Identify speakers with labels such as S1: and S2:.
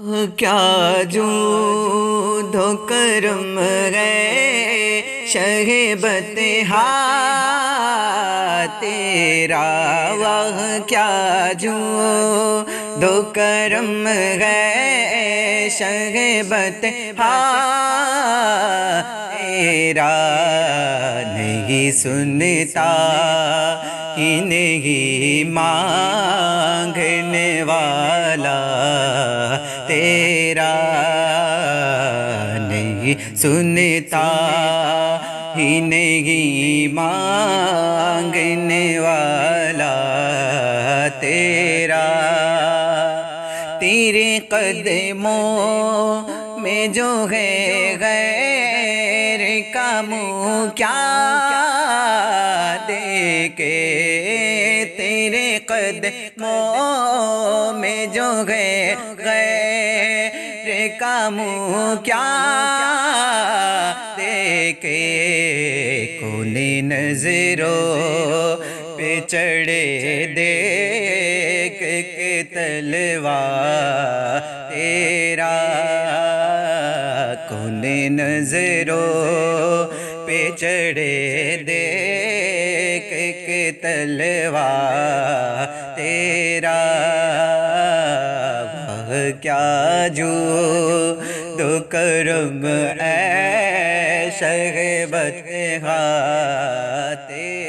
S1: کیا جود و کرم ہے شہ بطحا تیرا، وہ کیا جود و کرم ہے شہ بطحا تیرا، نہیں سنتا ہی نہیں مانگنے والا تیرا، نہیں سنتا ہی نہیں مانگنے والا تیرا، تیرے قدموں میں جو ہے غیر کا منہ کیا دیکھے، تیرے قدموں میں جو ہے غیر کا منہ کیا دیکھے، کون نظروں پہ چڑھے دیکھ کے تلوار تیرا، کون نظروں پہ چڑھے دیکھ کے تلوار تیرا، وہ کیا جود و کرم ہے شہ بطحا تیرا۔